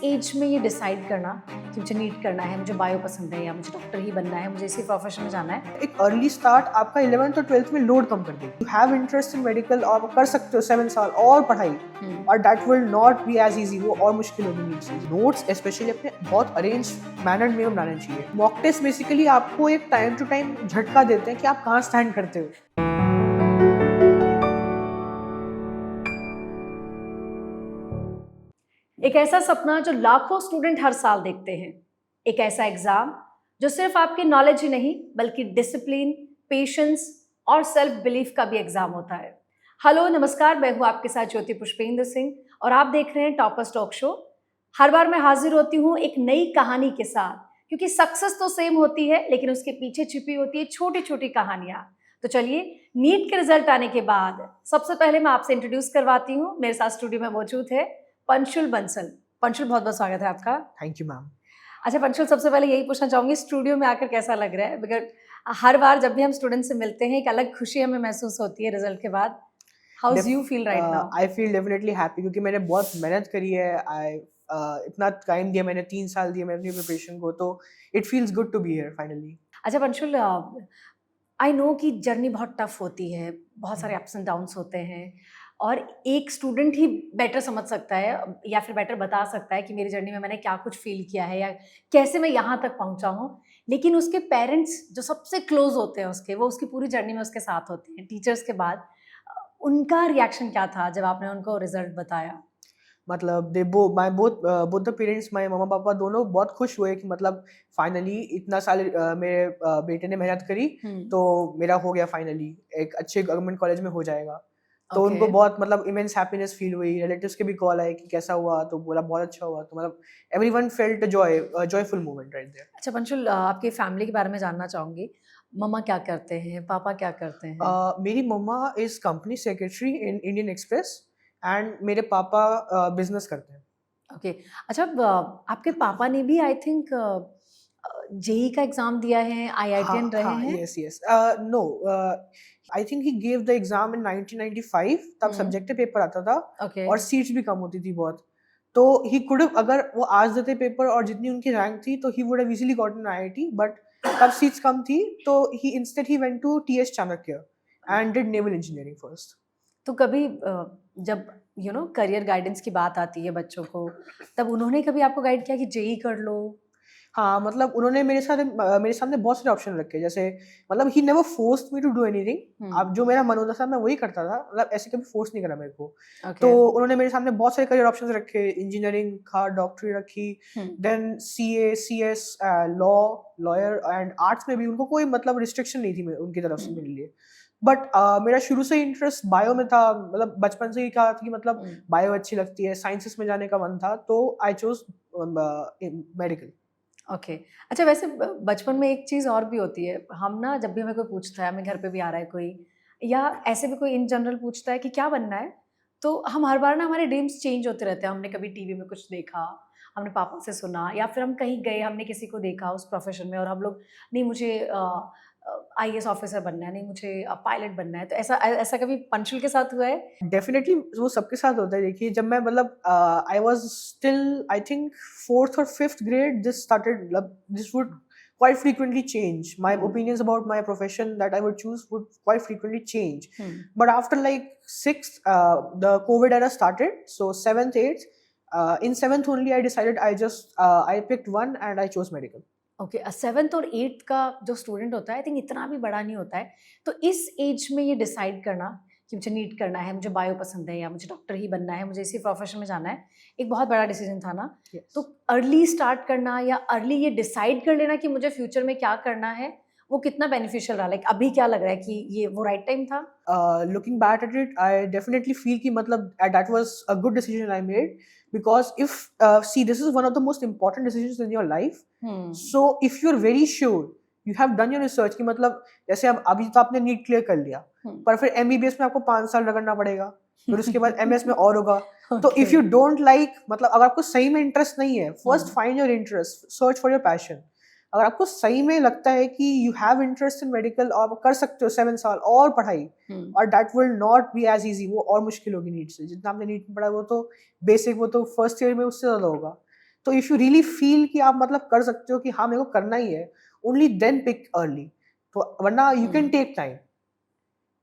As में ये decide करना कि मुझे नीट करना है, मुझे बायो पसंद है या मुझे डॉक्टर ही बनना है, मुझे इसी प्रोफेशन में जाना है। एक अर्ली स्टार्ट आपका 11th और 12th में लोड कम कर देगी। You have interest in medical और कर सकते हो 7 साल और पढ़ाई, और that will not be as easy, वो और मुश्किल होगी नीट से। नोट्स स्पेशली अपने बहुत अरेंज मैनर में बनाने चाहिए। मॉक टेस्ट बेसिकली आपको एक टाइम टू टाइम झटका देते हैं कि आप कहाँ स्टैंड करते हो। एक ऐसा सपना जो लाखों स्टूडेंट हर साल देखते हैं, एक ऐसा एग्जाम जो सिर्फ आपकी नॉलेज ही नहीं बल्कि डिसिप्लिन, पेशेंस और सेल्फ बिलीफ का भी एग्जाम होता है। हेलो नमस्कार, मैं हूँ आपके साथ ज्योति पुष्पेंद्र सिंह और आप देख रहे हैं टॉपर्स टॉक शो। हर बार मैं हाजिर होती हूँ एक नई कहानी के साथ, क्योंकि सक्सेस तो सेम होती है लेकिन उसके पीछे छिपी होती है छोटी छोटी कहानियां। तो चलिए, नीट के रिजल्ट आने के बाद सबसे पहले मैं आपसे इंट्रोड्यूस करवाती हूँ। मेरे साथ स्टूडियो में मौजूद है पंशुल बंसल। पंशुल, बहुत बहुत स्वागत है आपका। Thank you ma'am. अच्छा पंशुल, सबसे पहले यही पूछना चाहूंगी, स्टूडियो में आकर कैसा लग रहा है? बिकॉज हर बार जब भी हम स्टूडेंट से मिलते हैं एक अलग खुशी हमें महसूस होती है रिजल्ट के बाद। How you feel right now? I feel definitely happy क्योंकि मैंने बहुत मेहनत करी है। इतना टाइम दिया मैंने, 3 साल दिए मैंने अपनी प्रिपरेशन को, तो it feels good to be here finally. अच्छा पंशुल, आई नो कि जर्नी बहुत टफ होती है, बहुत सारे अप्स एंड डाउन्स होते हैं और एक स्टूडेंट ही बेटर समझ सकता है या फिर बेटर बता सकता है कि मेरी जर्नी में मैंने क्या कुछ फील किया है या कैसे मैं यहाँ तक पहुँचा हूँ। लेकिन उसके पेरेंट्स जो सबसे क्लोज होते हैं उसके, वो उसकी पूरी जर्नी में उसके साथ होते हैं। टीचर्स के बाद उनका रिएक्शन क्या था जब आपने उनको रिजल्ट बताया? मतलब दे बो my both the parents, my मम्मा पापा दोनों बहुत खुश हुए कि मतलब फाइनली इतना साल मेरे बेटे ने मेहनत करी, तो मेरा हो गया फाइनली, एक अच्छे गवर्नमेंट कॉलेज में हो जाएगा। तो ओके। उनको बहुत मतलब इमेंस हैप्पीनेस फील हुई। रिलेटिव्स के भी कॉल आए कि कैसा हुआ, तो बोला बहुत अच्छा हुआ। तो मतलब everyone felt joyful moment right there. अच्छा पंशुल, आपकी फैमिली के बारे में जानना चाहूंगी। मम्मा क्या करते हैं, पापा क्या करते हैं? मेरी मम्मा is company secretary in Indian Express and मेरे पापा बिजनेस करते हैं। ओके। अच्छा, आपके पापा ने भी आई थिंक जेई का एग्जाम दिया है, आईआईटीएन रहे हाँ, हैं? Yes, yes. No, I think he give the exam in 1995, तब सब्जेक्टिव पेपर आता था ओके। और सीट्स भी कम होती थी बहुत। तो ही कुड हैव, अगर वो आज देते पेपर और जितनी उनकी रैंक थी, तो he would have easily gotten IIT, but तब सीट्स कम थी, तो he went to TS Chanakya and did naval engineering first. तो कभी जब करियर गाइडेंस की बात आती है बच्चों को, तब उन्होंने कभी आपको गाइड किया कि जेई कर लो? हाँ, मतलब उन्होंने मेरे सामने बहुत सारे ऑप्शन रखे, जैसे मतलब he never forced me to do anything. अब जो मेरा मन होता था मैं वही करता था, मतलब ऐसे कभी फोर्स नहीं करा मेरे को। ओके। तो उन्होंने मेरे सामने बहुत सारे करियर ऑप्शंस रखे, इंजीनियरिंग था, डॉक्टरी रखी, then CA, CS, law, lawyer and arts में भी उनको कोई मतलब रिस्ट्रिक्शन नहीं थी उनकी तरफ से मेरे लिए। बट मेरा शुरू से इंटरेस्ट बायो में था, मतलब बचपन से ही कहा था कि मतलब बायो अच्छी लगती है, साइंसेस में जाने का मन था, तो आई चोज मेडिकल। ओके। अच्छा, वैसे बचपन में एक चीज़ और भी होती है, हम ना जब भी हमें कोई पूछता है, हमें घर पे भी आ रहा है कोई या ऐसे भी कोई इन जनरल पूछता है कि क्या बनना है, तो हम हर बार ना हमारे ड्रीम्स चेंज होते रहते हैं। हमने कभी टीवी में कुछ देखा, हमने पापा से सुना या फिर हम कहीं गए, हमने किसी को देखा उस प्रोफेशन में और हम लोग, नहीं मुझे आईएएस ऑफिसर बनना है, नहीं मुझे पायलट बनना है। तो ऐसा ऐसा कभी पंशुल के साथ हुआ है? डेफिनेटली वो सबके साथ होता है। देखिए, जब मैं मतलब I was still I think 4th और 5th ग्रेड, दिस स्टार्टेड, मतलब this would quite frequently change. My opinions about my profession that I would choose would quite frequently change. But after like 6th, the COVID era started. So 7th, 8th, in 7th only I decided I picked one and I chose medical. Okay. 7th और 8th का जो student होता है, I think इतना भी बड़ा नहीं होता है। तो इस एज में ये डिसाइड करना कि मुझे नीट करना है, मुझे बायो पसंद है या मुझे डॉक्टर ही बनना है, मुझे इसी प्रोफेशन में जाना है, एक बहुत बड़ा डिसीजन था ना? Yes. तो अर्ली स्टार्ट करना या अर्ली ये डिसाइड कर लेना कि मुझे फ्यूचर में क्या करना है, वो कितना बेनिफिशियल रहा? लाइक अभी क्या लग रहा है कि ये वो राइट टाइम था? Looking back at it, I definitely feel कि मतलब that was a good decision I made, because if see, this is one of the most important decisions in your life. So if you're very sure, you have done your research कि मतलब जैसे अब अभी तो आपने NEET clear कर लिया, पर फिर एमबीबीएस में आपको 5 साल रगड़ना पड़ेगा, फिर उसके बाद एमएस में और होगा। तो इफ यू डोंट लाइक, मतलब अगर आपको सही में इंटरेस्ट नहीं है, first find your interest, search for your passion. अगर आपको सही में लगता है कि you have interest in medical और कर सकते हो 7 साल और पढ़ाई, और that will not be as easy, वो और मुश्किल होगी नीट से। जितना आपने नीट में पढ़ा वो तो बेसिक, वो तो फर्स्ट ईयर में उससे ज़्यादा होगा। तो इफ यू रियली फील कि आप मतलब कर सकते हो कि हाँ मेरे को करना ही है, ओनली देन पिक अर्ली, तो वरना you can take time,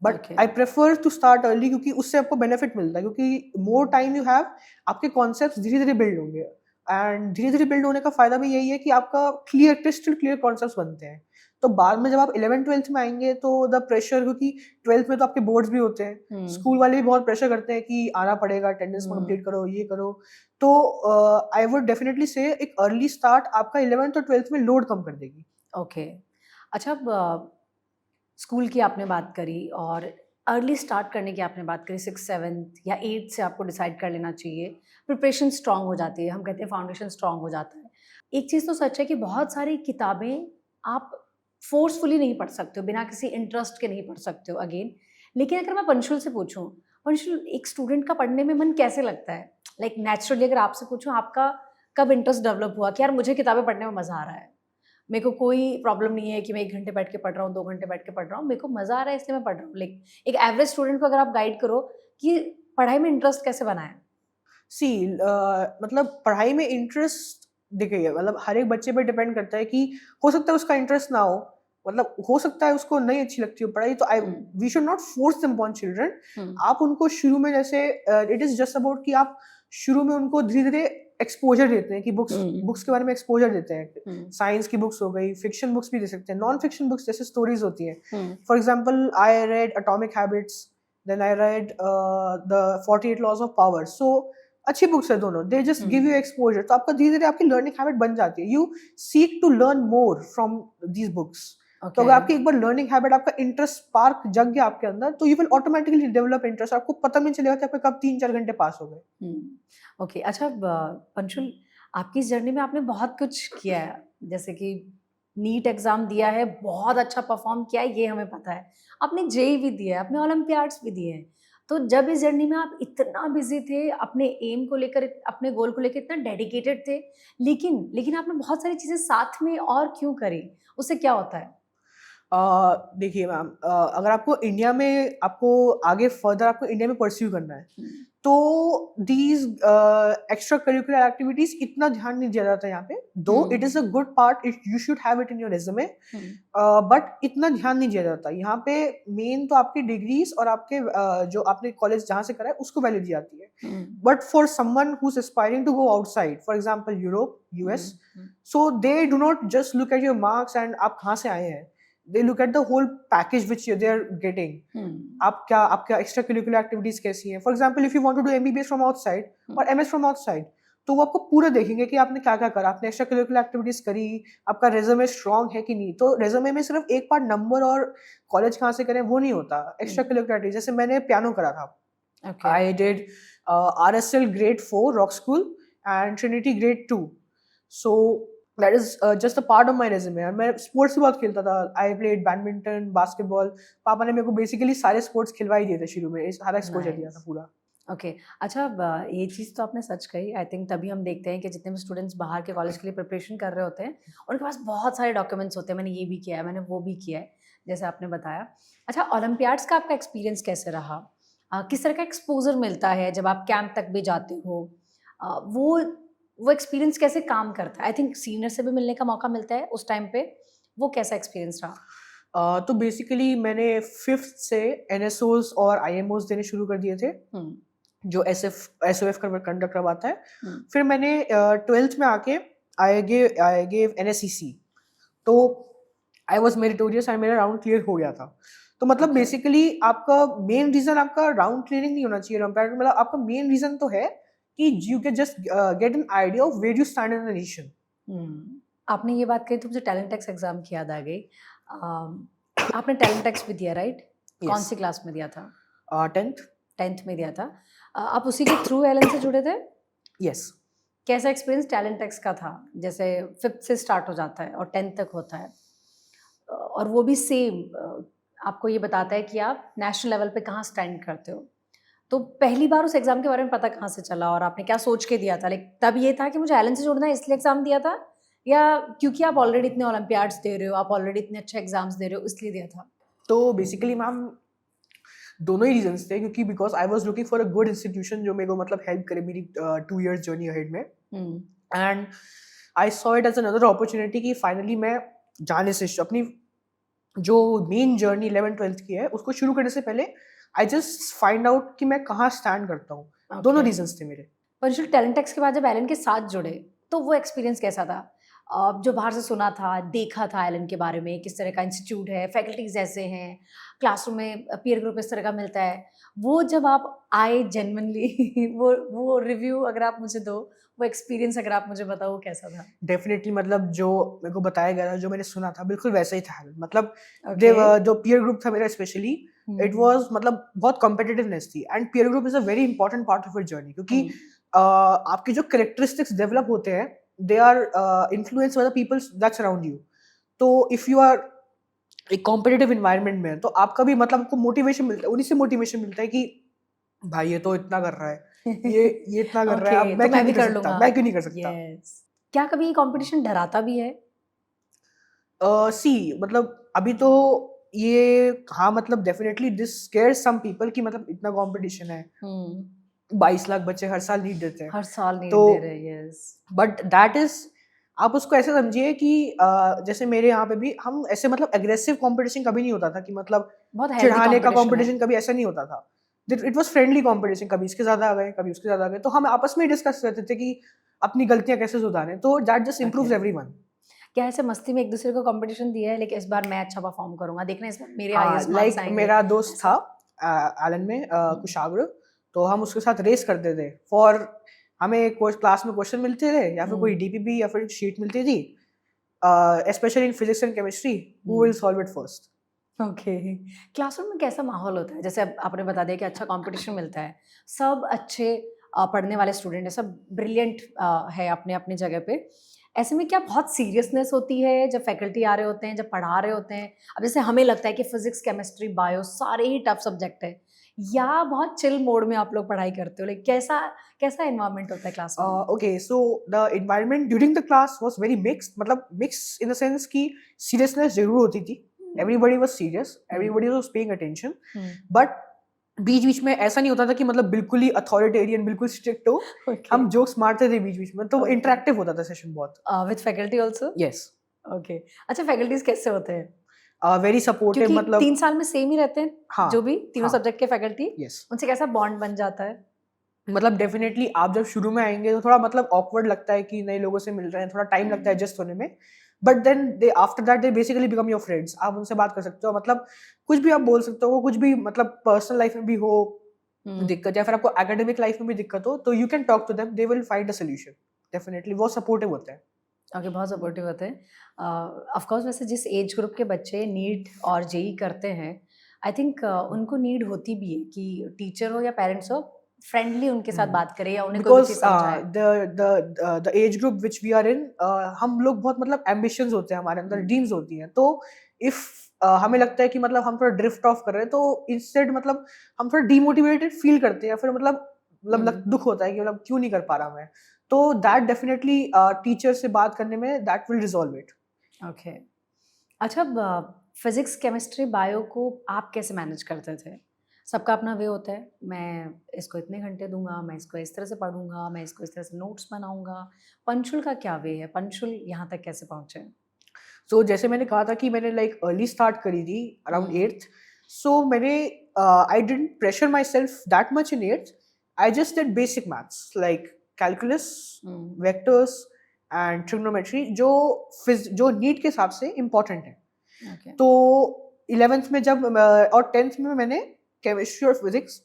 but Okay. I prefer to start early, क्योंकि उससे आपको बेनिफिट मिलता है, क्योंकि मोर टाइम यू हैव, आपके कॉन्सेप्ट धीरे धीरे बिल्ड होंगे, एंड धीरे धीरे बिल्ड होने का फायदा भी यही है कि आपका क्रिस्टल क्लियर कॉन्सेप्ट बनते हैं। तो बाद में जब आप 11th-12th में आएंगे तो द प्रेशर, क्योंकि 12th में तो आपके बोर्ड्स भी होते हैं, स्कूल वाले भी बहुत प्रेशर करते हैं कि आना पड़ेगा, अटेंडेंस कंप्लीट करो, ये करो, तो आई वुड डेफिनेटली से एक अर्ली स्टार्ट आपका 11th और 12th में लोड कम कर देगी। ओके। अच्छा, अब स्कूल की आपने बात करी और अर्ली स्टार्ट करने की आपने बात करी, 6th-7th या 8th से आपको डिसाइड कर लेना चाहिए, प्रिपरेशन स्ट्रांग हो जाती है, हम कहते हैं फाउंडेशन स्ट्रांग हो जाता है। एक चीज़ तो सच है कि बहुत सारी किताबें आप फोर्सफुली नहीं पढ़ सकते हो, बिना किसी इंटरेस्ट के नहीं पढ़ सकते हो अगेन। लेकिन अगर मैं पंशुल से पूछूं, पंशुल एक स्टूडेंट का पढ़ने में मन कैसे लगता है? लाइक नेचुरली अगर आपसे पूछूं, आपका कब इंटरेस्ट डेवलप हुआ कि यार मुझे किताबें पढ़ने में मज़ा आ रहा है, मेरे को कोई प्रॉब्लम नहीं है कि मैं 1 घंटे बैठ के पढ़ रहा हूँ, 2 घंटे बैठ के पढ़ रहा हूँ, मेरे को मज़ा आ रहा है इसलिए मैं पढ़ रहा हूँ। लाइक एक एवरेज स्टूडेंट को अगर आप गाइड करो कि पढ़ाई में इंटरेस्ट कैसे बनाए? सी मतलब पढ़ाई में इंटरेस्ट, देखिए मतलब हर एक बच्चे पे डिपेंड करता है कि हो सकता है उसका इंटरेस्ट ना हो, मतलब हो सकता है उसको नहीं अच्छी लगती हो पढ़ाई, तो I we should not force them upon children. आप उनको शुरू में जैसे इट इज जस्ट अबाउट कि आप शुरू में उनको धीरे धीरे एक्सपोजर देते हैं कि बुक्स के बारे में एक्सपोजर देते हैं। साइंस की बुक्स हो गई, फिक्शन बुक्स भी दे सकते हैं, नॉन फिक्शन बुक्स जैसे स्टोरीज होती हैं। For example I read atomic habits, then I read the 48 laws of power, so अच्छी बुक्स है दोनों, they just give you exposure, तो आपका धीरे धीरे आपकी लर्निंग हैबिट बन जाती है, you seek to learn more from these books. तो अगर आपकी एक बार लर्निंग हैबिट, आपका इंटरेस्ट स्पार्क जग गया आपके अंदर, तो you will automatically develop interest, आपको पता नहीं चलेगा कि आपके कब 3-4 घंटे पास हो गए। ओके। अच्छा, पंशुल आपकी इस जर्नी में आपने बहुत कुछ किया है, जैसे कि नीट एग्जाम दिया है, बहुत अच्छा परफॉर्म किया है, ये हमें पता है, आपने जेई भी दिया है, आपने ओलंपियाड्स भी दिए हैं। तो जब इस जर्नी में आप इतना बिजी थे, अपने एम को लेकर, अपने गोल को लेकर इतना डेडिकेटेड थे, लेकिन लेकिन आपने बहुत सारी चीजें साथ में और क्यों करी? उससे क्या होता है? देखिए मैम, अगर आपको इंडिया में, आपको आगे फर्दर आपको इंडिया में परस्यू करना है, तो दीज एक्स्ट्रा करिकुलर एक्टिविटीज इतना ध्यान नहीं दिया जाता यहाँ पे, दो it is a good part, it you should have it in your resume, but इतना ध्यान नहीं दिया जाता यहाँ पे। मेन तो आपकी डिग्रीज और आपके जो आपने कॉलेज जहाँ से करा है उसको वैल्यू दी जाती है, but for someone who is aspiring to go outside, for example Europe, US, so they do not just look at your marks and आप कहाँ से आए हैं, they look at the whole package which they are getting. आपका extracurricular activities कैसी हैं, for example if you want to do MBBS from outside और MS from outside, तो वो आपको पूरा देखेंगे कि आपने क्या क्या करा, आपने एक्स्ट्रा करिकुलर एक्टिविटीज करी, आपका रेज्यूमे स्ट्रांग है कि नहीं। तो रेज्यूमे में सिर्फ एक पार्ट नंबर और कॉलेज कहाँ से करें वो नहीं होता, एक्स्ट्रा करिकुलर एक्टिविटीज, जैसे मैंने पियानो करा था, I did RSL grade 4 rock school and Trinity grade 2, so that is just a part of my resume। और मैं स्पोर्ट्स भी बहुत खेलता था, आई प्लेड बैडमिंटन, बास्केटबॉल, पापा ने मेरे को बेसिकली सारे स्पोर्ट्स खिलवा ही दिए थे शुरू में, सारा एक्सपोजर दिया था पूरा। ओके। अच्छा, ये चीज़ तो आपने सच कही। आई थिंक तभी हम देखते हैं कि जितने भी स्टूडेंट्स बाहर के कॉलेज के लिए प्रिपरेशन कर रहे होते हैं, उनके पास बहुत सारे डॉक्यूमेंट्स होते हैं, मैंने ये भी किया है, मैंने वो भी किया है, जैसे आपने बताया। अच्छा, ओलंपियाड्स का आपका एक्सपीरियंस कैसे रहा? किस तरह का एक्सपोजर मिलता है जब आप कैंप तक भी जाते हो? वो एक्सपीरियंस कैसे काम करता है? आई थिंक सीनियर से भी मिलने का मौका मिलता है उस टाइम पे, वो कैसा एक्सपीरियंस रहा? तो बेसिकली मैंने 5th से NSOs और IMOs देने शुरू कर दिए थे, जो SOF कंडक्ट करवाता है। फिर मैंने 12th में आके आई गेव NSCC, तो आई वाज मेरिटोरियस एंड मेरा राउंड क्लियर हो गया था। तो मतलब बेसिकली आपका मेन रीजन आपका राउंड क्लियरिंग नहीं होना चाहिए, मतलब आपका मेन रीजन तो है कि you can just get an idea of where you stand in the nation. आपने ये बात कही तो मुझे टैलेंट टेक्स एग्जाम की याद आ गई। आपने टैलेंट टेक्स भी दिया, राइट? कौन सी क्लास में दिया था? 10th में दिया था। आप उसी के थ्रू एलन से जुड़े थे? यस। कैसा एक्सपीरियंस टैलेंट टेक्स का था? जैसे 5th से स्टार्ट हो जाता है और 10th तक होता है, और वो भी सेम आपको ये बताता है कि आप नेशनल लेवल पे कहाँ स्टैंड करते हो। तो पहली बार उस एग्जाम के बारे में पता कहाँ से चला और आपने क्या सोच के दिया था? लाइक तब ये था कि मुझे एलन से जुड़ना है इसलिए एग्जाम दिया था, या क्योंकि आप ऑलरेडी इतने ओलंपियाड्स दे रहे हो, आप ऑलरेडी इतने अच्छे एग्जाम्स दे रहे हो इसलिए दिया था? तो बेसिकली मैम दोनों ही रीजंस थे, क्योंकि because I was looking for a good institution जो मेरे को मतलब हेल्प करे मेरी 2 years जर्नी अहेड में। And I saw it as another opportunity कि फाइनली मैं जाने से अपनी जो मेन जर्नी 11th-12th की है उसको शुरू करने से पहले आई जस्ट फाइंड आउट कि मैं कहाँ स्टैंड करता हूँ। दोनों रीजंस थे मेरे। पंचुल, टैलेंट एक्स के बाद जब एलन के साथ जुड़े तो वो एक्सपीरियंस कैसा था? जो बाहर से सुना था, देखा था एलन के बारे में, किस तरह का इंस्टीट्यूट है, फैकल्टीज ऐसे हैं, क्लासरूम में पीयर ग्रुप इस तरह का मिलता है, वो जब आप आए जेन्युइनली वो रिव्यू अगर आप मुझे दो, वो एक्सपीरियंस अगर आप मुझे बताओ वो कैसा था? डेफिनेटली मतलब जो मेरे को बताया गया था, जो मैंने सुना था, बिल्कुल वैसा ही था। मतलब Okay. जो पीयर ग्रुप था मेरा स्पेशली, इट वाज मतलब बहुत कॉम्पिटिटिवनेस थी। And peer group is a very important part of your journey, क्योंकि आपके जो कैरेक्टरिस्टिक्स डेवलप होते हैं, they are influenced by the people that surround you. तो इफ यू आर एक कॉम्पिटिटिव एनवायरनमेंट में, तो आपका भी मतलब आपको मोटिवेशन मिलता है, उन्हीं से मोटिवेशन मिलता है कि भाई ये तो इतना कर रहा है, ये इतना कर रहा है, अब Okay, मैं तो क्यों मैं भी नहीं कर कर सकता, लूंगा। मैं क्यों नहीं कर सकता। Yes. क्या कभी कंपटीशन डराता भी है? सी मतलब अभी तो ये, हाँ मतलब definitely this scares some people कि मतलब इतना कंपटीशन है, 22 लाख बच्चे हर साल नीट देते हैं, हर साल नीट तो दे रहे हैं। यस। बट दैट इज, आप उसको ऐसे समझिए कि जैसे मेरे यहाँ पे भी हम ऐसे मतलब एग्रेसिव कंपटीशन कभी नहीं होता था कि मतलब बहुत हेल्दी चिढ़ाने का कंपटीशन है। कंपटीशन कभी ऐसा नहीं होता था। इट वाज फ्रेंडली कंपटीशन, कभी इसके ज्यादा आ गए, कभी उसके ज्यादा आ गए, तो हम आपस में डिस्कस करते थे कि अपनी गलतियां कैसे सुधारें, तो that just improves Okay. Everyone. क्या ऐसे मस्ती में एक दूसरे को कंपटीशन दिया है, लेकिन इस बार मैं अच्छा परफॉर्म करूंगा, देखना इस बार मेरे हाँ, हाईएस्ट मार्क्स लाइक आएंगे, मेरा दोस्त ऐसा? था एलन में, कुशाग्र, तो हम उसके साथ रेस करते थे फॉर, हमें क्लास में क्वेश्चन मिलते थे या फिर कोई डीपीपी या फिर शीट मिलती थी, specially in physics and chemistry, who will solve it first. Okay. Classroom में कैसा माहौल होता है? जैसे अब आपने बता दिया कि अच्छा कंपटीशन मिलता है, सब अच्छे पढ़ने वाले स्टूडेंट है, सब ब्रिलियंट है अपने अपनी जगह पे। ऐसे में क्या बहुत सीरियसनेस होती है जब फैकल्टी आ रहे होते हैं, जब पढ़ा रहे होते हैं? अब जैसे हमें लगता है कि फिजिक्स, केमिस्ट्री, बायो सारे ही टफ सब्जेक्ट है, या बहुत चिल मोड में आप लोग पढ़ाई करते हो? लाइक कैसा कैसा एनवायरनमेंट होता है क्लासरूम में? Okay, so the environment during the class was very mixed, मतलब मिक्स इन द सेंस कि सीरियसनेस जरूर होती थी, everybody was serious, everybody was paying attention, but बीच बीच में ऐसा नहीं होता था कि मतलब बिल्कुल ही अथॉरिटेरियन, बिल्कुल स्ट्रिक्ट हो। ओके। हम जोक्स मारते थे बीच बीच में, तो वो Okay. इंटरेक्टिव होता था सेशन बहुत। With faculty also? Yes, okay. अच्छा, फैकल्टीज कैसे होते हैं? वेरी सपोर्टिव, क्योंकि मतलब 3 साल में सेम ही रहते हैं, हाँ, जो भी तीनों हाँ, सब्जेक्ट के फैकल्टी, यस, उनसे कैसा बॉन्ड बन जाता है? मतलब डेफिनेटली आप जब शुरू में आएंगे तो थोड़ा मतलब ऑकवर्ड लगता है कि नए लोगों से मिल रहे हैं, थोड़ा टाइम लगता है एडजस्ट होने में, but then they after that they basically become your friends. आप उनसे बात कर सकते हो, मतलब कुछ भी आप बोल सकते हो, कुछ भी मतलब पर्सनल लाइफ में भी हो दिक्कत, या फिर आपको एकेडमिक लाइफ में भी दिक्कत हो, तो you can talk to them, they will find a solution. Definitely वो सपोर्टिव होते हैं। ओके, बहुत सपोर्टिव होते हैं। ऑफ कोर्स वैसे जिस एज ग्रुप के बच्चे नीट और जेई करते हैं, आई थिंक उनको नीड होती भी है कि टीचर हो या पेरेंट्स हो, फ्रेंडली उनके साथ बात करे या उन्हें कोई भी बिकॉज चीज़ समझाए। The age group which we are in, हम लोग बहुत मतलब एम्बिशंस होते हैं, हमारे अंदर ड्रीम्स होती हैं, तो इफ हमें लगता है कि मतलब हम थोड़ा ड्रिफ्ट ऑफ कर रहे हैं, तो इंस्टेड मतलब हम थोड़ा डिमोटिवेटेड फील करते हैं, फिर मतलब दुख होता है कि मतलब क्यों नहीं कर पा रहा मैं, तो दैट डेफिनेटली टीचर से बात करने में that will resolve it. Okay. अच्छा, फिजिक्स, केमिस्ट्री, बायो को आप कैसे मैनेज करते थे? सबका अपना वे होता है, मैं इसको इतने घंटे दूंगा, मैं इसको इस तरह से पढ़ूंगा, मैं इसको इस तरह से नोट्स बनाऊंगा। पंचुल का क्या वे है? पंचुल यहाँ तक कैसे पहुंचे? सो जैसे मैंने कहा था कि मैंने लाइक अर्ली स्टार्ट करी थी अराउंड 8th, सो मैंने I didn't pressure my self that much in 8th, I just did basic maths like calculus, vectors and trigonometry, जो नीट के हिसाब से इम्पोर्टेंट है। ओके। तो 11th में जब और 10th में मैंने केमिस्ट्री और फिजिक्स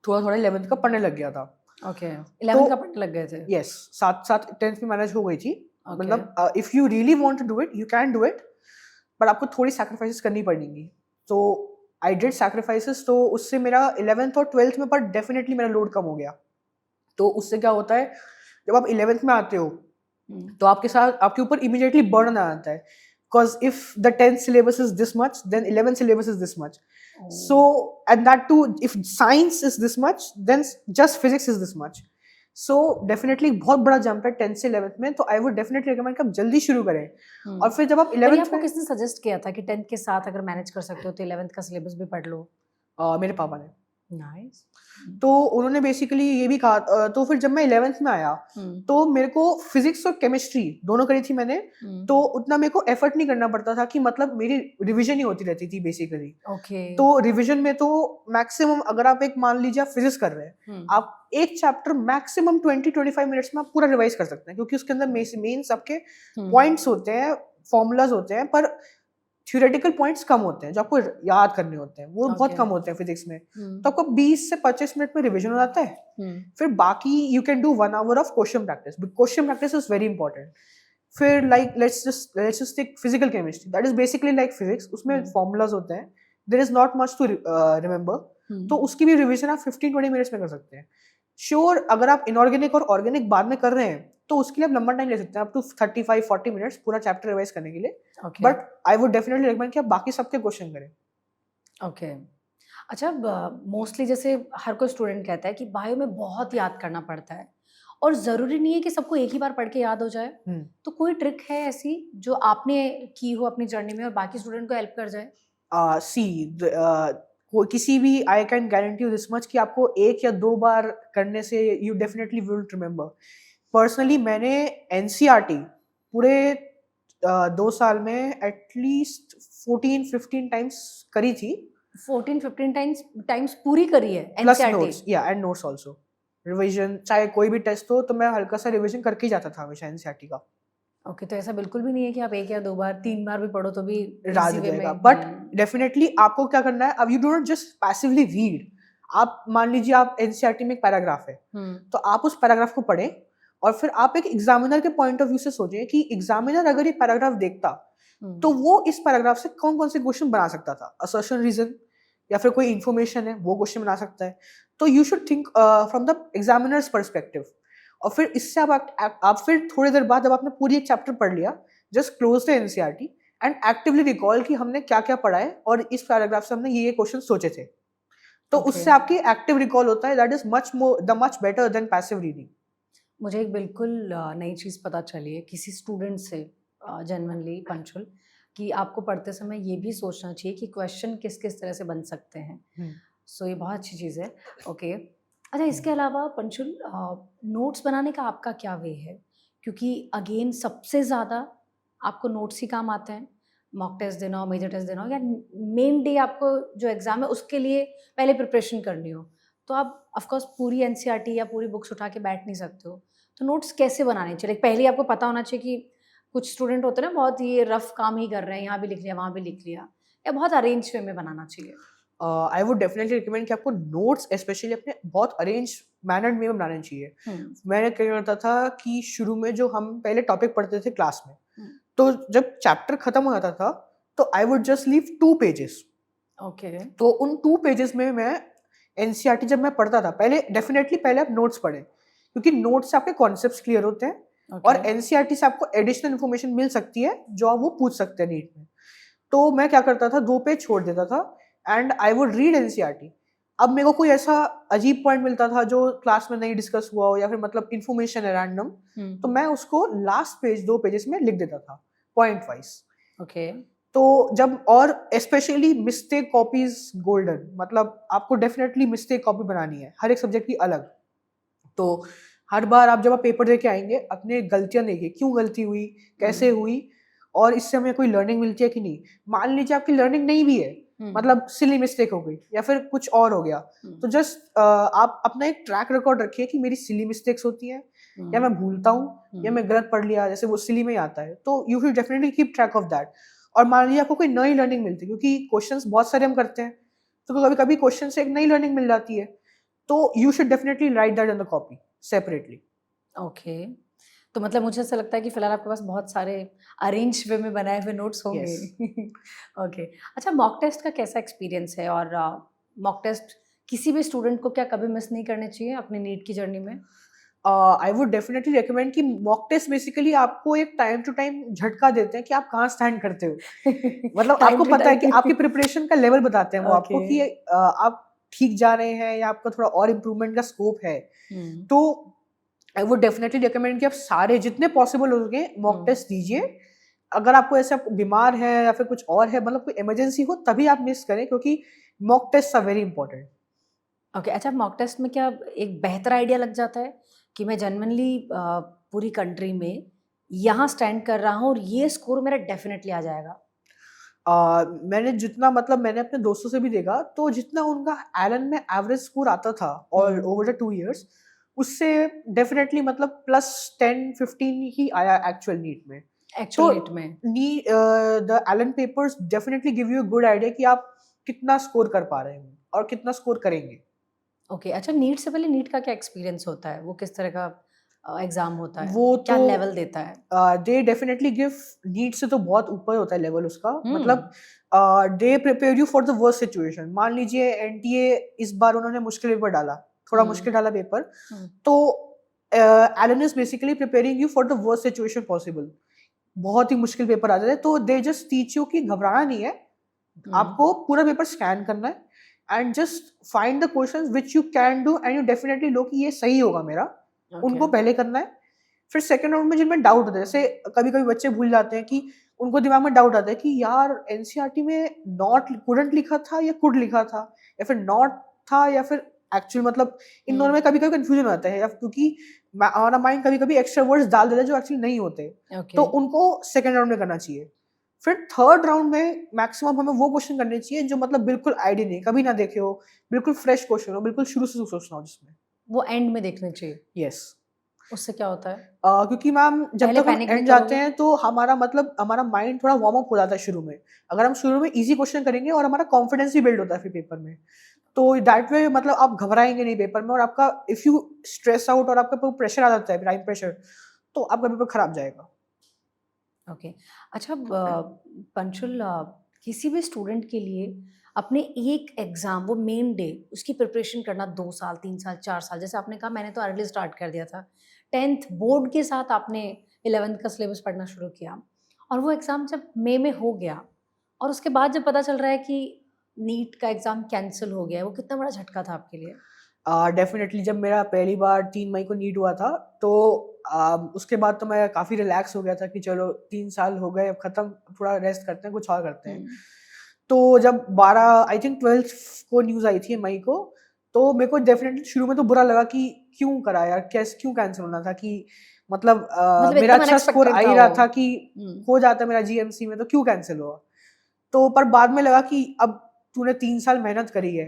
थोड़ा थोड़ा 11th का पढ़ने लग गया था। ओके, 11th का पढ़ने लग गए थे? यस, साथ साथ 10th में मैनेज हो गई थी। Okay. मतलब if you really want to do it, you can do it, but आपको थोड़ी सैक्रिफाइसेस करनी पड़ेंगी। तो आई डिड सैक्रिफाइसेस, तो उससे मेरा 11th और 12th में पर डेफिनेटली मेरा लोड कम हो गया। तो उससे क्या होता है, जब आप 11th में आते हो तो आपके साथ आपके ऊपर इमीडिएटली बर्डन आ जाता है, because if the 10th syllabus is this much, then 11th syllabus is this much. So and that too, if science is this much, then just physics is this much. So definitely बहुत बड़ा jump है 10th से 11th में, तो I would definitely recommend कि आप जल्दी शुरू करें। और फिर जब आप पर ये 11th आपको में, किसने सजेस्ट किया था कि 10th के साथ अगर मैनेज कर सकते हो तो 11th का सिलेबस भी पढ़ लो? मेरे पापा ने। नाइस। तो उन्होंने बेसिकली ये भी कहा तो फिर जब मैं 11th में आया तो मेरे को फिजिक्स और केमिस्ट्री दोनों करी थी मैंने, तो उतना मेरे को एफर्ट नहीं करना पड़ता था कि मतलब मेरी रिवीजन ही होती रहती थी बेसिकली। ओके। तो रिवीजन में तो मैक्सिमम अगर आप एक मान लीजिए आप फिजिक्स कर रहे हैं, आप एक चैप्टर मैक्सिमम 20-25 मिनट्स में आप पूरा रिवाइज कर सकते हैं, क्योंकि उसके अंदर मेन सबके पॉइंट्स होते हैं, फॉर्मूलाज होते हैं, पर थ्योरेटिकल पॉइंट्स कम होते हैं जो आपको याद करने होते हैं, वो बहुत कम होते हैं फिजिक्स में। तो आपको 20 से 25 मिनट में रिवीजन हो जाता है। फिर बाकी you can do 1 hour of question practice, question practice is very important. फिर like let's just take physical chemistry, that is basically like physics, उसमें फॉर्मूलाज होते हैं, there is not much to remember, तो उसकी भी रिवीजन आप 15-20 minutes में कर सकते हैं। श्योर अगर आप इनऑर्गेनिक और ऑर्गेनिक बाद में कर रहे हैं तो उसके लिए आप लंबा टाइम ले सकते हैं, अप टू 35-40 मिनट्स पूरा चैप्टर रिवाइज करने के लिए। But I would definitely recommend कि आप बाकी सबके क्वेश्चन करें। ओके। अच्छा, मोस्टली जैसे हर कोई स्टूडेंट कहता है कि बायो में बहुत याद करना पड़ता है और ज़रूरी नहीं है कि सबको एक ही बार पढ़ के याद हो जाए। तो कोई ट्रिक है ऐसी जो आपने की हो अपनी जर्नी में और बाकी स्टूडेंट को हेल्प कर जाए? किसी भी, I can guarantee you this much कि आपको 1 या 2 बार करने से you definitely will remember. Personally मैंने एनसीईआरटी पूरे 2 साल में एटलीस्ट 14-15 टाइम्स करी थी। 14-15 टाइम्स पूरी करी है प्लस एनसीईआरटी? नोट्स, या एंड नोट्स आल्सो। रिवीजन चाहे कोई भी टेस्ट हो तो मैं हल्का सा रिवीजन करके ही जाता था हमेशा एनसीईआरटी का। ओके, तो ऐसा बिल्कुल भी नहीं है कि आप 1 या 2 बार, 3 बार भी पढ़ो तो भी याद हो जाएगा, बट डेफिनेटली आपको क्या करना है, अब you do not just passively read. आप मान लीजिए आप एनसीईआरटी में एक पैराग्राफ है, तो आप उस पैराग्राफ को पढ़ें और फिर आप एक एग्जामिनर के पॉइंट ऑफ व्यू से सोचें कि एग्जामिनर अगर ये पैराग्राफ देखता तो वो इस पैराग्राफ से कौन कौन से क्वेश्चन बना सकता था, असर्शन, रीजन, या फिर कोई इन्फॉर्मेशन है वो क्वेश्चन बना सकता है। तो you should think from the examiners perspective, और फिर इससे आप फिर थोड़ी देर बाद जब आपने पूरी एक चैप्टर पढ़ लिया, just close the NCERT and actively recall कि हमने क्या क्या पढ़ा है और इस पैराग्राफ से हमने ये क्वेश्चन सोचे थे। तो उससे आपकी एक्टिव रिकॉल होता है, that is much better than passive reading. मुझे एक बिल्कुल नई चीज़ पता चली है किसी स्टूडेंट से, जेन्युइनली पंचुल, कि आपको पढ़ते समय ये भी सोचना चाहिए कि क्वेश्चन किस किस तरह से बन सकते हैं। सो ये बहुत अच्छी चीज़ है। ओके। अच्छा, इसके अलावा पंचुल, नोट्स बनाने का आपका क्या वे है? क्योंकि अगेन सबसे ज़्यादा आपको नोट्स ही काम आते हैं। मॉक टेस्ट देना हो, मेजर टेस्ट देना हो, या मेन डे आपको जो एग्ज़ाम है उसके लिए पहले प्रिपरेशन करनी हो, तो आप ऑफ कोर्स पूरी एनसीईआरटी या पूरी बुक्स उठा के बैठ नहीं सकते हो। तो नोट्स कैसे बनाने चाहिए? पहले आपको पता होना चाहिए कि कुछ स्टूडेंट होते हैं ना, बहुत ये रफ काम ही कर रहे हैं, यहाँ भी लिख लिया, वहाँ भी लिख लिया, या बहुत अरेंज वे में बनाना चाहिए? आई वुड डेफिनेटली रिकमेंड कि आपको नोट्स स्पेशली अपने बहुत अरेंज मैनर्ड वे में बनाने चाहिए। मैंने क्या करता था कि शुरू में जो हम पहले टॉपिक पढ़ते थे क्लास में, तो जब चैप्टर खत्म हो जाता था तो I would just leave 2 pages. Okay. तो उन 2 पेजेस में मैं एनसीईआरटी जब मैं पढ़ता था, पहले आप नोट्स पढ़ें, क्योंकि नोट्स से आपके कॉन्सेप्ट्स क्लियर होते हैं। और एनसीईआरटी से आपको एडिशनल इन्फॉर्मेशन मिल सकती है जो आप वो पूछ सकते हैं नीट में। तो मैं क्या करता था, 2 पेज छोड़ देता था and I would read NCERT. अब मेरे को कोई ऐसा अजीब पॉइंट मिलता था जो क्लास में नहीं डिस्कस हुआ हो, या फिर मतलब इन्फॉर्मेशन है रैंडम, तो मैं उसको लास्ट पेज 2 पेजेस में लिख देता था पॉइंट वाइज। ओके। तो जब, और स्पेशली मिस्टेक कॉपीज गोल्डन, मतलब आपको डेफिनेटली मिस्टेक कॉपी बनानी है हर एक सब्जेक्ट की अलग। तो हर बार जब आप पेपर दे के आएंगे, अपने गलतियां देखिए, क्यों गलती हुई, कैसे हुई, और इससे हमें कोई लर्निंग मिलती है कि नहीं। मान लीजिए आपकी लर्निंग नहीं भी है, मतलब सिली मिस्टेक हो गई या फिर कुछ और हो गया, तो जस्ट आप अपना एक ट्रैक रिकॉर्ड रखिए कि मेरी सिली मिस्टेक्स होती हैं, या मैं भूलता हूँ, या मैं गलत पढ़ लिया, जैसे वो सिली में ही आता है, तो you will definitely keep track of that. और मान लीजिए आपको कोई नई लर्निंग मिलती है, क्योंकि क्वेश्चंस बहुत सारे हम करते हैं, तो कभी कभी क्वेश्चन से एक नई लर्निंग मिल जाती है, तो you should definitely right that in the copy separately. Okay. तो मतलब मुझे ऐसा लगता है कि फिलहाल आपके पास बहुत सारे अरेंज वे में बनाए हुए नोट्स होंगे। ओके। अच्छा, मॉक टेस्ट का कैसा एक्सपीरियंस है, और मॉक टेस्ट किसी भी स्टूडेंट को क्या कभी मिस नहीं करने चाहिए अपनी नीट की जर्नी में? आई वुड डेफिनेटली रिकमेंड कि मॉक टेस्ट बेसिकली आपको एक टाइम टू टाइम झटका देते हैं कि आप कहाँ स्टैंड करते हो। मतलब आपको पता है कि आपकी प्रिपरेशन का लेवल बताते हैं वो आपको कि आप ठीक जा रहे हैं या आपका थोड़ा और इम्प्रूवमेंट का स्कोप है। तो आई वुड डेफिनेटली रिकमेंड कि आप सारे जितने पॉसिबल हो सके मॉक टेस्ट दीजिए। अगर आपको ऐसा बीमार है या फिर कुछ और है, मतलब कोई इमरजेंसी हो, तभी आप मिस करें, क्योंकि mock test are very important. Okay, अच्छा मॉक टेस्ट में क्या एक बेहतर आइडिया लग जाता है कि मैं जेन्युइनली पूरी कंट्री में यहाँ स्टैंड कर रहा हूँ और ये स्कोर मेरा डेफिनेटली आ जाएगा? मैंने जितना मतलब मैंने अपने दोस्तों से भी देखा तो जितना उनका एलन में एवरेज स्कोर आता था और ओवर द 2 years उससे डेफिनेटली मतलब +10-15 ही आया एक्चुअल नीट में। एक्चुअल तो नीट में? The Allen papers definitely give you a good idea कि आप कितना स्कोर कर पा रहे हैं और कितना स्कोर करेंगे। ओके, अच्छा नीट से पहले नीट का क्या एक्सपीरियंस होता है? वो किस तरह का एग्ज़ाम होता है? वो क्या तो लेवल देता है? दे डेफिनेटली गिव नीट से तो बहुत ऊपर होता है लेवल उसका मतलब हुँ। They prepare you for the worst situation. मान लीजिए एनटीए इस बार उन्होंने मुश्किल पेपर डाला, थोड़ा मुश्किल डाला पेपर, हुँ। तो Allen is basically preparing you for the worst situation possible. बहुत ही मुश्किल पेपर आ जाते हैं तो दे जस्ट टीच यू कि घबराना नहीं है, हुँ। आपको पूरा पेपर स्कैन करना है and just find the questions which you can do and you definitely लो कि ये सही होगा मेरा, ओके। उनको पहले करना है। फिर सेकंड राउंड में जिनमें डाउट होता है, जैसे कभी-कभी बच्चे भूल जाते हैं कि उनको दिमाग में डाउट आता है कि यार एनसीईआरटी में नॉट कुडन्ट लिखा था या कुड लिखा था या फिर नॉट था या फिर एक्चुअल मतलब इन दोनों में कभी-कभी कंफ्यूजन आता है या क्योंकि हमारा माइंड कभी-कभी एक्स्ट्रा वर्ड्स डाल देता है जो एक्चुअली नहीं होते। ओके। तो उनको सेकंड राउंड में करना चाहिए। फिर थर्ड राउंड में मैक्सिमम हमें वो क्वेश्चन करने चाहिए जो मतलब बिल्कुल आइडिया नहीं, कभी ना देखे हो, बिल्कुल फ्रेश क्वेश्चन हो, बिल्कुल शुरू से सोचना हो जिसमें। वो एंड में देखने चाहिए। यस। उससे क्या होता है? क्योंकि मैम जब पहले तक हम पैनिक नहीं एंड जाते करोगे? हैं तो हमारा मतलब हमारा माइंड थोड़ा वार्म अप हो जाता है शुरू में। अगर हम शुरू में ईज़ी क्वेश्चन करेंगे और हमारा कॉन्फिडेंस भी बिल्ड होता है फिर पेपर में। तो दैट वे मतलब आप घबराएँगे नहीं पेपर में और आपका इफ यू स्ट्रेस आउट और आपके ऊपर प्रेशर आ जाता है टाइम प्रेशर, तो आपका पेपर खराब जाएगा। ओके। अच्छा पंचुल, किसी भी स्टूडेंट के लिए अपने एक एग्ज़ाम वो मेन डे उसकी प्रिपरेशन करना 2 साल, 3 साल, 4 साल जैसे आपने कहा मैंने तो अर्ली स्टार्ट कर दिया था। 10th बोर्ड के साथ आपने 11th का सिलेबस पढ़ना शुरू किया और वो एग्ज़ाम जब मई में हो गया और उसके बाद जब पता चल रहा है कि नीट का एग्ज़ाम कैंसल हो गया है, वो कितना बड़ा झटका था आपके लिए? डेफ़िनेटली जब मेरा पहली बार 3 मई को नीट हुआ था, तो उसके बाद तो मैं काफ़ी रिलैक्स हो गया था कि चलो 3 साल हो गए, अब खत्म, थोड़ा रेस्ट करते हैं, कुछ और करते हैं। हुँ। तो जब 12 आई थिंक 12th को न्यूज़ आई थी मई को, तो मेरे को डेफ़िनेटली शुरू में तो बुरा लगा कि क्यों करा यार? क्यों कैंसल होना था कि मतलब मतलब मेरा एकदम अच्छा स्कोर आ अनएक्सपेक्टेड था ही रहा वो। था कि हुँ। हो जाता मेरा जीएमसी में, तो क्यों कैंसल हुआ? तो पर बाद में लगा कि अब तूने 3 साल मेहनत करी है,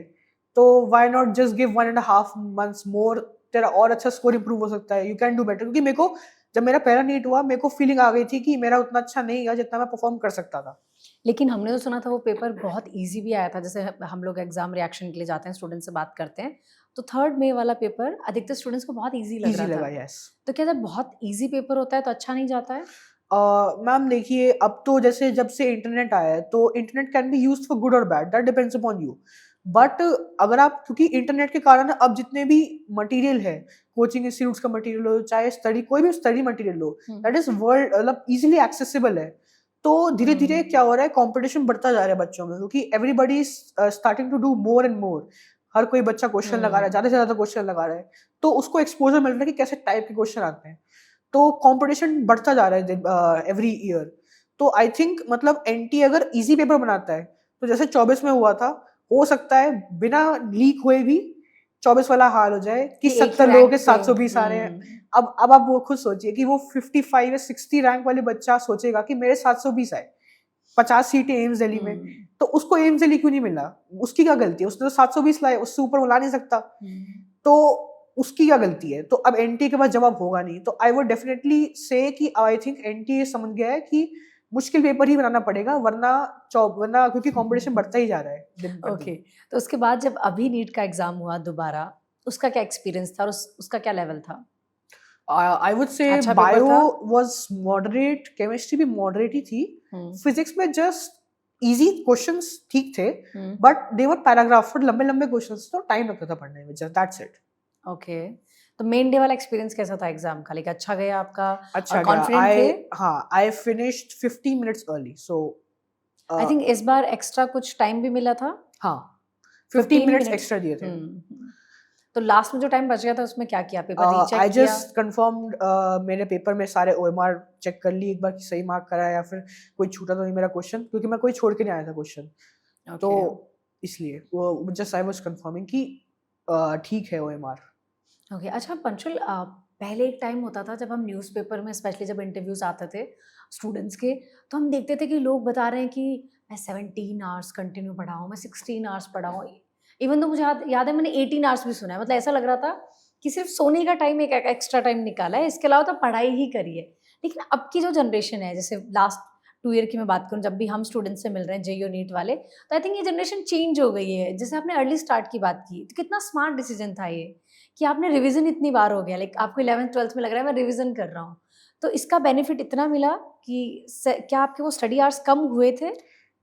तो why not just give 1 and a half months मोर, तेरा और अच्छा स्कोर इंप्रूव हो सकता है, यू कैन डू बेटर। क्योंकि मेरे को जब मेरा पहला नीट हुआ, मेरे को फीलिंग आ गई थी कि मेरा उतना अच्छा नहीं गया जितना मैं परफॉर्म कर सकता था। लेकिन हमने तो सुना था वो पेपर बहुत ईज़ी भी आया था, जैसे हम लोग एग्ज़ाम रिएक्शन के लिए जाते हैं, स्टूडेंट से बात करते हैं, तो 3rd मई वाला पेपर अधिकतर स्टूडेंट्स को बहुत ईज़ी लग ईज़ी रहा था। लगा, यस। तो क्या जब बहुत ईज़ी पेपर होता है तो अच्छा नहीं जाता है? मैम देखिए, अब तो जैसे जब से इंटरनेट आया है, तो internet can be used for good और bad, that depends upon you. But अगर आप क्योंकि इंटरनेट के कारण अब जितने भी मटेरियल है, कोचिंग इंस्टीट्यूट्स का मटेरियल हो, चाहे स्टडी कोई भी स्टडी मटेरियल हो, हुँ। दैट इज़ वर्ल्ड मतलब ईज़िली एक्सेसिबल है। तो धीरे-धीरे क्या हो रहा है, कॉम्पिटिशन बढ़ता जा रहा है बच्चों में क्योंकि everybody is starting to do more and more. हर कोई बच्चा क्वेश्चन लगा रहा है, हुँ। ज़्यादा से ज़्यादा क्वेश्चन लगा रहा है। तो उसको एक्सपोज़र मिल रहा है कि कैसे टाइप के क्वेश्चन आते हैं। तो कंपटीशन बढ़ता जा रहा है एवरी ईयर। तो आई थिंक मतलब एनटी अगर इजी पेपर बनाता है, तो जैसे 24 में हुआ था, हो सकता है बिना लीक हुए भी 24 वाला हाल हो जाए कि कि एक ही 70 लोगों रैंक के पे 720 आ रहे हैं। हुँ। अब आप वो खुद सोचिए कि वो 55 या 60 रैंक वाले बच्चा सोचेगा कि मेरे 720 आए, 50 सीटें एम्स दिल्ली में, हुँ। तो उसको एम्स दिल्ली क्यों नहीं मिला? उसकी क्या गलती है? उसने तो 720 लाए, उससे ऊपर वो ला नहीं सकता। हुँ। तो उसकी क्या गलती है? तो अब एनटीए के पास जवाब होगा नहीं, तो आई वुड डेफिनिटली से कि आई थिंक एनटीए समझ गया है कि मुश्किल पेपर ही बनाना पड़ेगा, वरना क्योंकि कॉम्पिटिशन बढ़ता ही जा रहा है दिन पर ओके, दिन। तो उसके बाद जब अभी नीट का एग्ज़ाम हुआ दोबारा, उसका क्या एक्सपीरियंस था और उसका क्या लेवल था? आई वुड से अच्छा पेपर बायो था? वाज मॉडरेट, केमिस्ट्री भी मॉडरेट ही थी। हुँ। फिजिक्स में जस्ट ईज़ी क्वेश्चंस ठीक थे, हुँ। बट दे वर पैराग्राफ और लंबे-लंबे क्वेश्चंस, तो टाइम लगता था पढ़ने में, जस्ट दैट्स इट। ओके, तो मेन डे वाला एक्सपीरियंस कैसा था एग्ज़ाम का? लाइक अच्छा गया आपका और अच्छा गया। कॉन्फिडेंट थे? I finished 15 minutes early, so I think इस बार एक्स्ट्रा कुछ टाइम भी मिला था? हाँ, 15 15 मिनट्स मिनट्स। एक्स्ट्रा दिए थे। हुँ, हुँ। तो लास्ट में जो टाइम बच गया था उसमें क्या किया? पेपर आई रीचेक किया? जस्ट कन्फर्म्ड, मैंने पेपर में सारे ओएमआर चेक कर लिए एक बार कि सही मार्क करा है या फिर कोई छूटा तो नहीं मेरा क्वेश्चन, क्योंकि मैं कोई छोड़ के नहीं आया था क्वेश्चन। तो ओके। इसलिए वो जस्ट आई वाज कन्फर्मिंग कि ठीक है OMR। ओके अच्छा पंचुल पहले एक टाइम होता था जब हम न्यूज़पेपर में स्पेशली जब इंटरव्यूज आते थे स्टूडेंट्स के, तो हम देखते थे कि लोग बता रहे हैं कि मैं 17 आवर्स कंटिन्यू पढ़ा हूँ, मैं 16 आवर्स पढ़ा हूँ। इवन तो मुझे याद है मैंने 18 आवर्स भी सुना है। मतलब ऐसा लग रहा था कि सिर्फ सोने का टाइम एक एक्स्ट्रा टाइम निकाला है, इसके अलावा तो पढ़ाई ही करी है। लेकिन अब की जो जनरेशन है, जैसे लास्ट 2 ईयर की मैं बात करूँ, जब भी हम स्टूडेंट्स से मिल रहे हैं JEE और नीट वाले, तो आई थिंक ये जनरेशन चेंज हो गई है। जैसे आपने अर्ली स्टार्ट की बात की, तो कितना स्मार्ट डिसीजन था ये कि आपने रिवीजन इतनी बार हो गया, लाइक आपको 11th-12th में लग रहा है मैं रिवीजन कर रहा हूँ, तो इसका बेनिफिट इतना मिला कि क्या आपके वो स्टडी आवर्स कम हुए थे?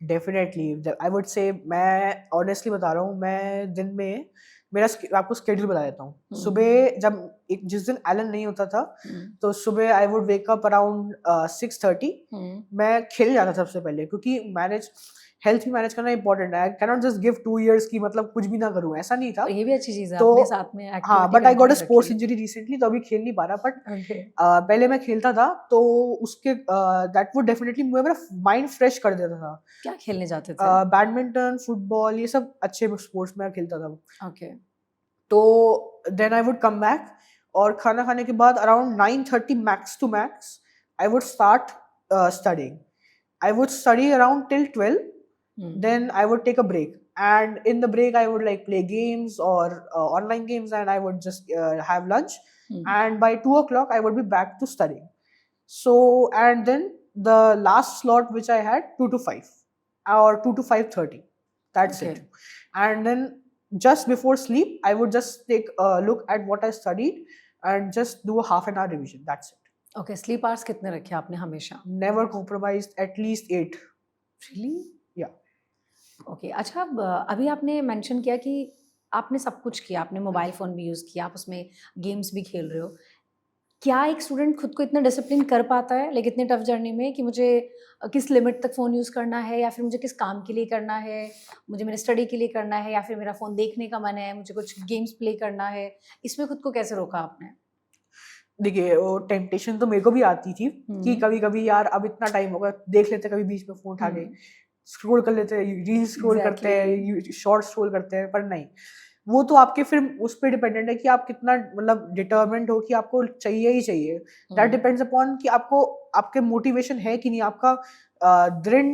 डेफिनेटली आई वुड से, मैं ऑनेस्टली बता रहा हूँ, मैं दिन में मेरा आपको स्केड्यूल बता देता हूँ। सुबह जब जिस दिन एलन नहीं होता था, तो सुबह I would wake up around 6:30। मैं खेल जाता था सबसे पहले, क्योंकि हेल्थ भी मैनेज करना इंपॉर्टेंट है। I can not just give 2 years की मतलब कुछ भी ना करूँ, ऐसा नहीं था। ये भी अच्छी चीज है, तो अपने साथ में हाँ, activity but I got a continue sports रखी। इंजरी रिसेंटली, तो अभी खेल नहीं पा रहा। बट ओके पहले मैं खेलता था, तो उसके दैट वुड डेफिनेटली मेरा माइंड फ्रेश कर देता था। क्या खेलने जाते थे? बैडमिंटन, फुटबॉल, ये सब अच्छे स्पोर्ट्स में खेलता था। ओके तो then I would come back, और खाना खाने के बाद around 9:30 max to max I would start studying. I would study around till 12. Then I would take a break, and in the break I would like play games or online games, and I would just have lunch. And by 2 o'clock I would be back to studying. So, and then the last slot which I had, 2 to 5 or 2 to 5:30. That's Okay. it. And then just before sleep I would just take a look at what I studied and just do a half an hour revision. That's it. Okay sleep hours कितने रखे आपने हमेशा? Never compromised, at least 8. Really? Yeah. Okay अच्छा अभी आपने mention किया कि आपने सब कुछ किया, आपने मोबाइल फ़ोन भी यूज़ किया, आप उसमें गेम्स भी खेल रहे हो। क्या एक स्टूडेंट खुद को इतना डिसिप्लिन कर पाता है लाइक इतने टफ जर्नी में कि मुझे किस लिमिट तक फ़ोन यूज़ करना है, या फिर मुझे किस काम के लिए करना है, मुझे मेरे स्टडी के लिए करना है, या फिर मेरा फ़ोन देखने का मन है, मुझे कुछ गेम्स प्ले करना है, इसमें खुद को कैसे रोका आपने? देखिए, वो टेम्पटेशन तो मेरे को भी आती थी कि कभी कभी यार अब इतना टाइम होगा, देख लेते, कभी बीच में फोन उठा के स्क्रॉल कर लेते हैं, रील स्क्रॉल करते हैं, शॉर्ट स्क्रॉल करते हैं। पर नहीं, वो तो आपके फिर उस पर डिपेंडेंट है कि आप कितना मतलब डिटर्मिन्ड हो कि आपको चाहिए ही चाहिए। दैट डिपेंड्स अपॉन कि आपको आपके मोटिवेशन है कि नहीं, आपका दृढ़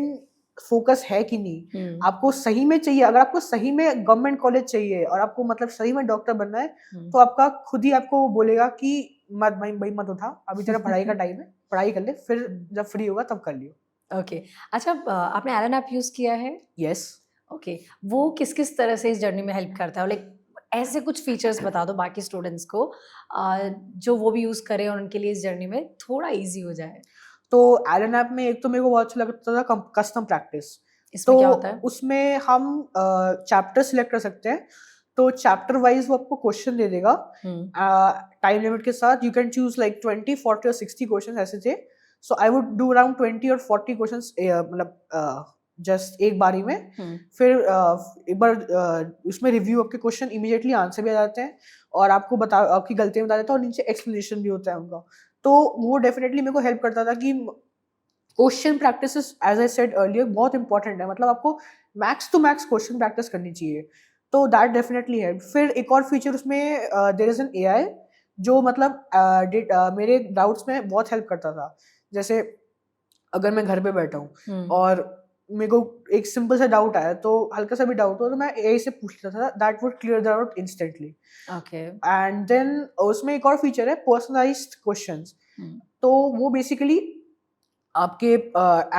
फोकस है कि नहीं, आपको सही में चाहिए। अगर आपको सही में गवर्नमेंट कॉलेज चाहिए और आपको मतलब सही में डॉक्टर बनना है, तो आपका खुद ही आपको बोलेगा कि मत भाई मत उठा, अभी तेरा पढ़ाई का टाइम है, पढ़ाई कर ले, फिर जब फ्री होगा तब कर लियो। ओके अच्छा आपने एलन ऐप यूज़ किया है? यस। ओके वो किस किस तरह से इस जर्नी में हेल्प करता है, लाइक ऐसे कुछ फीचर्स बता दो बाकी स्टूडेंट्स को जो वो भी यूज़ करें और उनके लिए इस जर्नी में थोड़ा इजी हो जाए। तो एलन ऐप में एक तो मेरे को बहुत अच्छा लगता था कस्टम प्रैक्टिस। इसमें तो क्या होता है? उसमें हम चैप्टर सिलेक्ट कर सकते हैं, तो चैप्टर वाइज वो आपको क्वेश्चन दे देगा टाइम लिमिट के साथ। यू कैन चूज लाइक 20, 40 और 60 क्वेश्चन ऐसे थे। सो आई वुड डू अराउंड 20 और 40 क्वेश्चन मतलब जस्ट एक बारी में। फिर एक बार उसमें रिव्यू आपके क्वेश्चन इमीडिएटली आंसर भी आ जाते हैं, और आपको आपकी गलतियां बता देता है, और नीचे एक्सप्लेनेशन भी होता है उनका। तो वो डेफिनेटली मेरे को हेल्प करता था कि question practice, as I said earlier, बहुत इंपॉर्टेंट है। मतलब आपको max to max question practice करनी चाहिए, तो दैट डेफिनेटली हेल्प। फिर एक और फीचर उसमें देयर इज एन AI जो मतलब मेरे डाउट्स में बहुत हेल्प करता था। जैसे अगर मैं घर पे बैठा हूँ और मेरे को एक सिंपल सा डाउट आया, तो हल्का सा भी डाउट हो तो मैं AI से पूछ लेता था, that would clear the doubt instantly. Okay and then उसमें एक और फीचर है पर्सनलाइज्ड क्वेश्चंस। तो वो बेसिकली आपके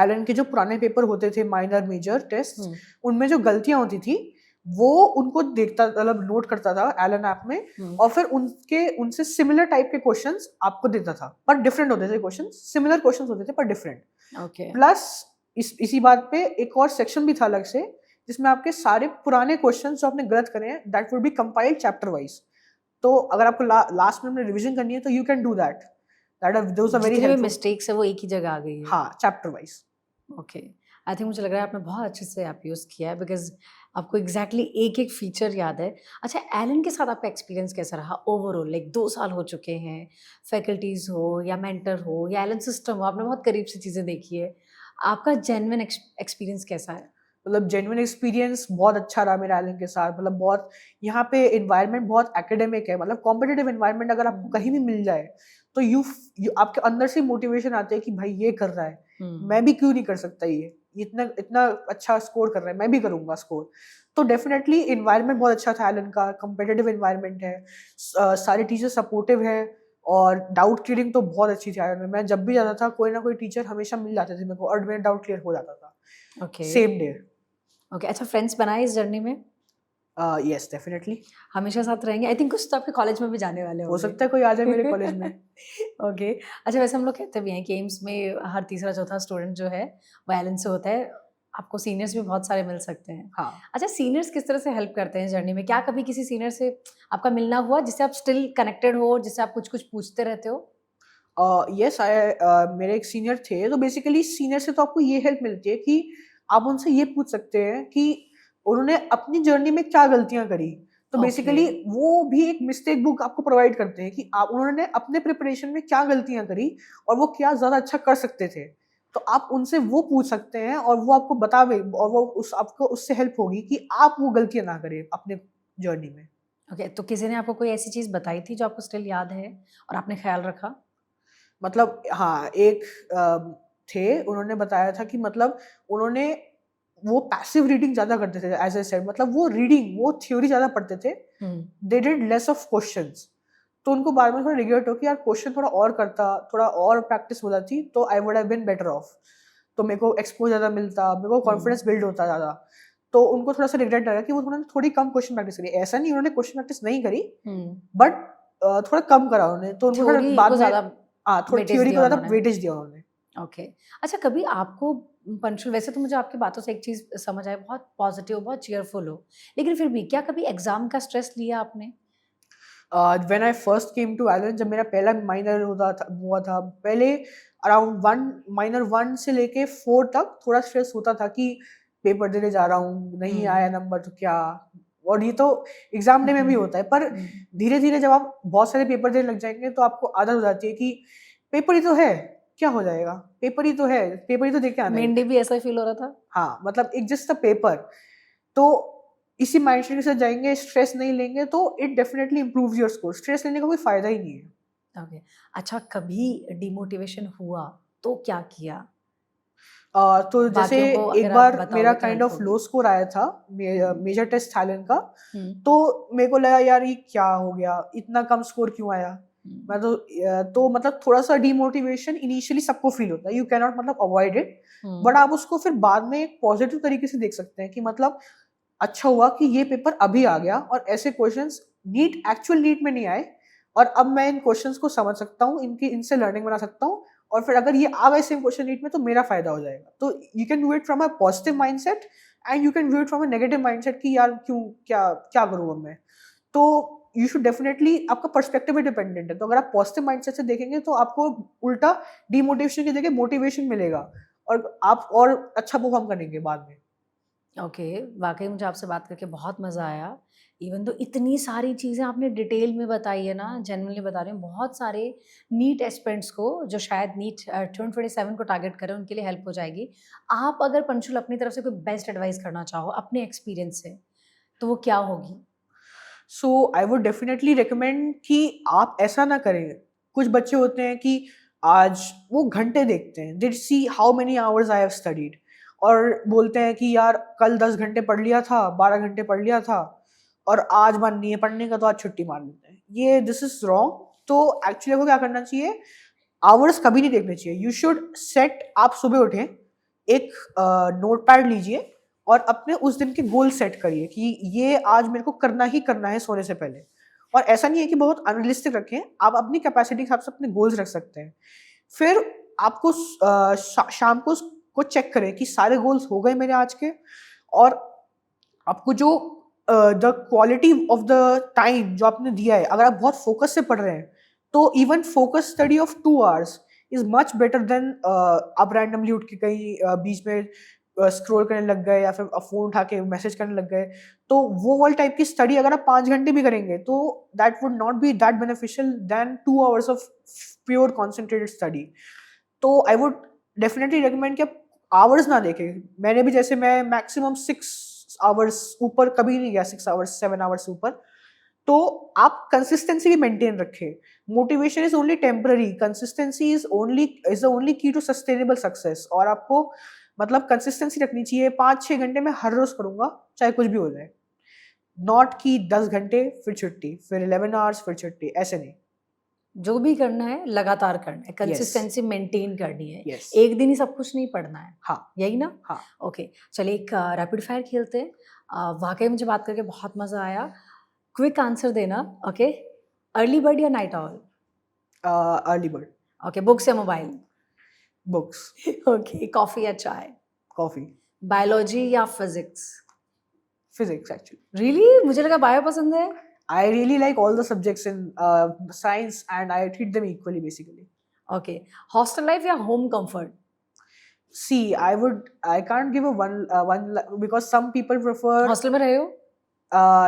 एलन के जो पुराने पेपर होते थे, माइनर मेजर टेस्ट, उनमें जो गलतियां होती थी वो उनको देखता, मतलब नोट करता था एलन ऐप में, और फिर उनसे सिमिलर टाइप के क्वेश्चंस आपको देता था, पर डिफरेंट होते थे क्वेश्चन, सिमिलर क्वेश्चंस होते थे पर डिफरेंट। ओके प्लस इसी बात पे एक और सेक्शन भी था अलग से, जिसमें आपके सारे पुराने क्वेश्चन जो आपने गलत करे हैं, that would be compiled chapter wise. तो अगर आपको लास्ट में रिवीजन करनी है तो you can do that. Those are very जितने भी हेल्पफुल। मिस्टेक्स है वो एक ही जगह आ गई है। हाँ, chapter wise. Okay I think मुझे लग रहा है आपने बहुत अच्छे से ऐप यूज़ किया है, बिकॉज आपको एग्जैक्टली एक एक फीचर याद है। अच्छा एलन के साथ आपका एक्सपीरियंस कैसा रहा ओवरऑल, लाइक 2 साल हो चुके हैं, फैकल्टीज़ हो या मेंटर हो या एलन सिस्टम हो, आपने बहुत करीब से चीज़ें देखी है, आपका जेन्युइन एक्सपीरियंस कैसा है? मतलब जेन्युइन एक्सपीरियंस बहुत अच्छा रहा मेरा एलन के साथ। मतलब बहुत यहाँ पे इन्वायरमेंट बहुत एकेडमिक है, मतलब कॉम्पिटिटिव इन्वायरमेंट अगर आपको कहीं भी मिल जाए तो यू आपके अंदर से मोटिवेशन आते हैं कि भाई ये कर रहा है, मैं भी क्यों नहीं कर सकता, ये इतना इतना अच्छा स्कोर कर रहा है, मैं भी करूंगा स्कोर। तो डेफिनेटली इन्वायरमेंट बहुत अच्छा था एलन का, कॉम्पिटिटिव इन्वायरमेंट है, सारे टीचर सपोर्टिव है, और डाउट क्लियरिंग तो बहुत अच्छी थी एलन में। मैं जब भी जाता था कोई ना कोई टीचर हमेशा मिल जाते थे मेरे को, और मेरा डाउट क्लियर हो जाता था ओके सेम डे। ओके। अच्छा, फ्रेंड्स बनाए इस जर्नी में? Yes definitely. हमेशा साथ रहेंगे? आई थिंक कुछ तो आपके कॉलेज में भी जाने वाले हो होंगे। सकता है कोई आ जाए मेरे कॉलेज में। ओके। अच्छा, वैसे हम लोग कहते भी हैं कि एम्स में हर तीसरा चौथा स्टूडेंट जो है वो एलन से होता है। आपको सीनियर्स भी बहुत सारे मिल सकते हैं। हाँ। अच्छा, सीनियर्स किस तरह से हेल्प करते हैं जर्नी में? क्या कभी किसी सीनियर से आपका मिलना हुआ जिससे आप स्टिल कनेक्टेड हो, जिससे आप कुछ कुछ पूछते रहते हो? यस मेरे एक सीनियर थे, तो बेसिकली सीनियर से तो आपको ये हेल्प मिलती है कि आप उनसे ये पूछ सकते हैं कि उन्होंने अपनी जर्नी में क्या गलतियां करी। तो बेसिकली Okay. वो भी एक मिस्टेक बुक आपको प्रोवाइड करते हैं कि आप उन्होंने अपने प्रिपरेशन में क्या गलतियां करी और वो क्या ज्यादा अच्छा कर सकते थे। तो आप उनसे वो पूछ सकते हैं और वो आपको बतावे, और वो आपको उससे हेल्प होगी कि आप वो गलतियां ना करें अपने जर्नी में। ओके, तो किसी ने आपको कोई ऐसी चीज़ बताई थी जो आपको स्टिल याद है और आपने ख्याल रखा? मतलब हाँ, एक थे, उन्होंने बताया था कि मतलब उन्होंने वो पैसिव रीडिंग ज़्यादा करते थे एज़ आई सेड, मतलब वो थ्योरी ज़्यादा पढ़ते थे, they did less of questions. तो उनको बाद में थोड़ा रिग्रेट हो कि यार क्वेश्चन थोड़ा और करता, थोड़ा और प्रैक्टिस हो जाती तो I would have been better off. तो मेरे को एक्सपो ज़्यादा मिलता, मेरे को कॉन्फिडेंस बिल्ड होता ज़्यादा। तो उनको थोड़ा-सा रिग्रेट लगा कि वो उन्होंने थोड़ी कम क्वेश्चन प्रैक्टिस करी। ऐसा नहीं उन्होंने क्वेश्चन प्रैक्टिस नहीं करी, बट थोड़ा कम करा उन्होंने। तो उनको थोड़ा थ्योरी बाद को में ज़्यादा थोड़ा वेटेज थ्योरी को दिया ज़्यादा उन्होंने। वेटेज दिया उन्होंने। ओके। अच्छा, कभी आपको पंक्चुअल, वैसे तो मुझे आपकी बातों से एक चीज़ समझ आई, बहुत पॉजिटिव, बहुत चीयरफुल हो, लेकिन फिर भी क्या कभी एग्ज़ाम का स्ट्रेस लिया आपने? When I first came to island, जब मेरा पहला माइनर हुआ था, पहले अराउंड 1 माइनर 1 से लेके 4 तक थोड़ा स्ट्रेस होता था कि पेपर देने जा रहा हूँ, नहीं आया नंबर तो क्या। और ये तो एग्जाम डे में भी होता है, पर धीरे-धीरे जब आप बहुत सारे पेपर देने लग जाएँगे तो आपको आदत हो जाती है कि पेपर ही तो है, क्या हो जाएगा? पेपर ही तो है, पेपर ही तो दे के आना है। मेन डे भी ऐसा ही फील हो रहा था? हाँ, मतलब एक जस्ट अ पेपर। तो इसी माइंडसेट के साथ जाएँगे, स्ट्रेस नहीं लेंगे तो it definitely improves your score. Stress लेने का कोई फ़ायदा ही नहीं है। ओके। अच्छा, कभी डिमोटिवेशन हुआ तो क्या किया? तो जैसे बाकियों को एक अगर आप बार मेरा बताओगे तो काइंड हेल्प ऑफ लो होगी। स्कोर आया था हुँ। मेजर टेस्ट था का। हुँ। तो मेरे को लगा यार ये क्या हो गया? इतना कम स्कोर क्यों आया? मैं हुँ। तो मतलब थोड़ा-सा डिमोटिवेशन इनिशियली सबको फ़ील होता है। यू कैन नॉट मतलब अवॉइड इट, बट हुँ। आप उसको फिर बाद में एक पॉजिटिव तरीके से देख सकते हैं कि मतलब अच्छा हुआ कि ये पेपर अभी आ गया और ऐसे क्वेश्चंस एक्चुअल नीट में नहीं आए, और अब मैं इन क्वेश्चंस को समझ सकता हूँ, इनसे लर्निंग बना सकता हूँ, और फिर अगर ये आ गए सेम क्वेश्चन नीट में तो मेरा फायदा हो जाएगा। तो you can do it from a positive mindset, and you can do it from a negative mindset कि यार क्यों, क्या क्या करूँ अब मैं। तो यू शुड डेफिनेटली, आपका पर्सपेक्टिव पे डिपेंडेंट है। तो अगर आप पॉजिटिव माइंडसेट से देखेंगे तो आपको उल्टा डिमोटिवेशन की जगह मोटिवेशन मिलेगा, और आप और अच्छा परफॉर्म करेंगे बाद में। ओके, वाक़ई मुझे आपसे बात करके बहुत मज़ा आया। इवन दो इतनी सारी चीज़ें आपने डिटेल में बताई है ना, जेन्युइनली बता रही हूँ, बहुत सारे नीट एस्पिरेंट्स को जो शायद नीट 2027 को टारगेट करें, उनके लिए हेल्प हो जाएगी। आप अगर पंचुल अपनी तरफ से कोई बेस्ट एडवाइस करना चाहो अपने एक्सपीरियंस से, तो वो क्या होगी? सो आई वुड डेफिनेटली रिकमेंड कि आप ऐसा ना करें। कुछ बच्चे होते हैं कि आज वो घंटे देखते हैं, they see how many hours I have studied, और बोलते हैं कि यार कल 10 घंटे पढ़ लिया था, 12 घंटे पढ़ लिया था, और आज मन नहीं है पढ़ने का तो आज छुट्टी मार लेते हैं। ये दिस इज रॉन्ग। तो एक्चुअली आपको क्या करना चाहिए, आवर्स कभी नहीं देखने चाहिए। यू शुड सेट, आप सुबह उठें, एक नोटपैड लीजिए और अपने उस दिन के गोल सेट करिए कि ये आज मेरे को करना ही करना है सोने से पहले। और ऐसा नहीं है कि बहुत अनरियलिस्टिक रखें, आप अपनी कैपेसिटी के हिसाब से अपने गोल्स रख सकते हैं। फिर आपको शाम को चेक करें कि सारे गोल्स हो गए मेरे आज के, और आपको जो the quality of the time जो आपने दिया है, अगर आप बहुत फोकस से पढ़ रहे हैं तो even focus study of 2 hours is much better than आप रैंडमली उठ के कहीं बीच में स्क्रॉल करने लग गए या फिर फोन उठा के मैसेज करने लग गए। तो वो वाली टाइप की स्टडी अगर आप 5 घंटे भी करेंगे तो that would not be that beneficial than 2 hours of pure concentrated study. तो आई वुड डेफिनेटली रिकमेंड कि आवर्स ना देखे। मैंने भी जैसे मैं मैक्सिमम 6 आवर्स ऊपर कभी नहीं गया, 6 आवर्स 7 आवर्स ऊपर। तो आप कंसिस्टेंसी भी मेंटेन रखें। Motivation is only temporary, consistency is the only की टू सस्टेनेबल सक्सेस। और आपको मतलब कंसिस्टेंसी रखनी चाहिए। 5-6 घंटे में हर रोज पढ़ूंगा चाहे कुछ भी हो जाए, नॉट कि 10 घंटे फिर छुट्टी, फिर 11 आवर्स फिर छुट्टी, ऐसे नहीं। जो भी करना है लगातार करना है, कंसिस्टेंसी मेंटेन करनी है। Yes. एक दिन ही सब कुछ नहीं पढ़ना है। हाँ यही ना? हाँ। ओके, चलिए एक रैपिड फायर खेलते हैं। वाकई मुझे बात करके बहुत मजा आया। क्विक आंसर देना, ओके? अर्ली बर्ड या night all? Early bird. Okay, books या मोबाइल? बुक्स। ओके, कॉफी या चाय? कॉफी। बायोलॉजी या फिजिक्स? Physics actually. रियली? मुझे लगा बायो पसंद है। I really like all the subjects in science and I treat them equally basically. Okay, hostel life या home comfort? See, I can't give a one because some people prefer hostel में रहे हो?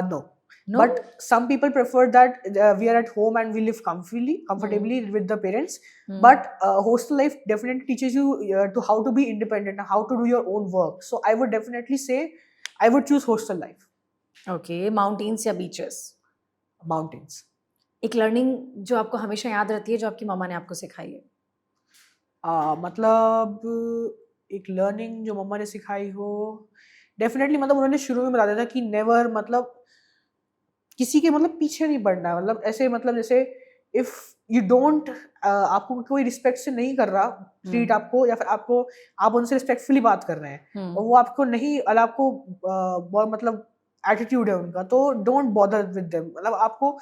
no. No? But some people prefer that we are at home and we live comfortably with the parents. But hostel life definitely teaches you to how to be independent and how to do your own work. So I would definitely say I would choose hostel life. Okay, mountains या beaches? Mountains. एक learning जो आपको हमेशा याद रहती है, जो आपकी मम्मा ने आपको सिखाई है? मतलब एक लर्निंग जो मम्मा ने सिखाई हो, डेफिनेटली मतलब उन्होंने शुरू में बता दिया था कि नेवर मतलब किसी के मतलब पीछे नहीं पड़ना है। मतलब ऐसे मतलब जैसे इफ यू डोंट आपको कोई रिस्पेक्ट से नहीं कर रहा ट्रीट आपको, या फिर आपको आप उनसे रिस्पेक्टफुली बात कर रहे हैं और वो आपको नहीं, आपको बहुत मतलब एटीट्यूड है उनका, तो डोंट बॉदर विद देम। मतलब आपको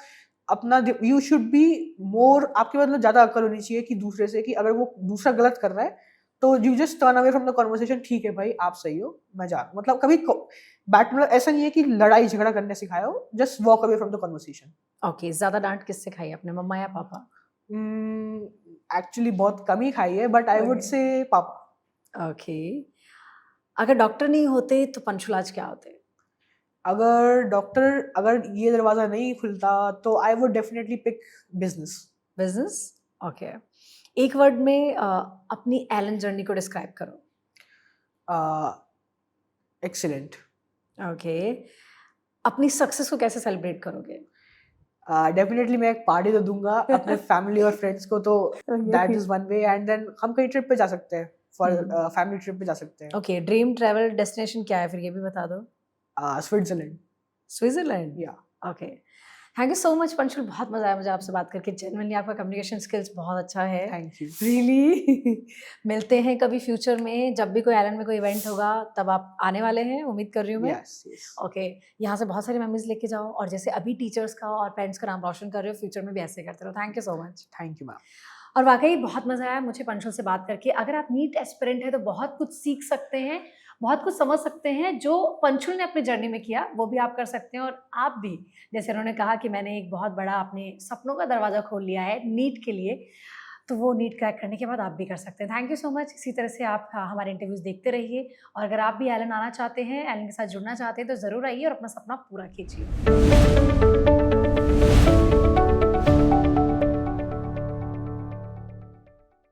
अपना यू शुड बी मोर, आपके मतलब ज्यादा अकल होनी चाहिए कि दूसरे से, कि अगर वो दूसरा गलत कर रहा है तो you just turn away from the conversation. ठीक है भाई, आप सही हो, मैं जा रहा हूं। मतलब कभी बैट मतलब ऐसा नहीं है कि लड़ाई झगड़ा करने सिखाया हो, just walk away from the conversation. Okay, ज्यादा डांट किससे खाई, अपने मम्मा या पापा? एक्चुअली बहुत कम ही खाई है, बट आई वुड से पापा। ओके, अगर डॉक्टर नहीं होते तो पंचुल आज क्या होते? अगर ये दरवाजा नहीं खुलता तो I would definitely pick business. Business? Okay, एक वर्ड में अपनी एलन जर्नी को डिस्क्राइब करो। एक्सीलेंट। ओके, अपनी सक्सेस को कैसे सेलिब्रेट करोगे? डेफिनेटली मैं एक पार्टी तो दूंगा अपने फैमिली और फ्रेंड्स को, तो that is one way. And then हम कहीं ट्रिप पे जा सकते हैं, फॉर फैमिली ट्रिप पे जा सकते हैं। ओके, ड्रीम ट्रैवल डेस्टिनेशन क्या है, फिर ये भी बता दो। Switzerland. Switzerland? Yeah. Okay, thank you so much Panchul, बहुत मजा आया मुझे आपसे बात करके। जेन्युइनली आपका कम्युनिकेशन स्किल्स बहुत अच्छा है। Thank you. रियली मिलते हैं कभी फ्यूचर में, जब भी कोई आइलैंड में कोई इवेंट होगा तब आप आने वाले हैं, उम्मीद कर रही हूँ मैं। Yes yes. ओके, यहाँ से बहुत सारी मेमोरीज लेके जाओ, और जैसे अभी टीचर्स का और पेरेंट्स का नाम रोशन कर रहे हो, फ्यूचर में भी ऐसे करते रहो। Thank you so much. Thank you ma'am. और वाकई बहुत मजा आया मुझे पंचुल से बात करके। अगर आप नीट एस्पिरेंट है तो बहुत कुछ सीख सकते हैं, बहुत कुछ समझ सकते हैं। जो पंचुल ने अपनी जर्नी में किया वो भी आप कर सकते हैं, और आप भी, जैसे उन्होंने कहा कि मैंने एक बहुत बड़ा अपने सपनों का दरवाज़ा खोल लिया है नीट के लिए, तो वो नीट क्रैक करने के बाद आप भी कर सकते हैं। Thank you so much. इसी तरह से आप हमारे इंटरव्यूज़ देखते रहिए, और अगर आप भी एलन आना चाहते हैं, एलन के साथ जुड़ना चाहते हैं, तो ज़रूर आइए और अपना सपना पूरा कीजिए।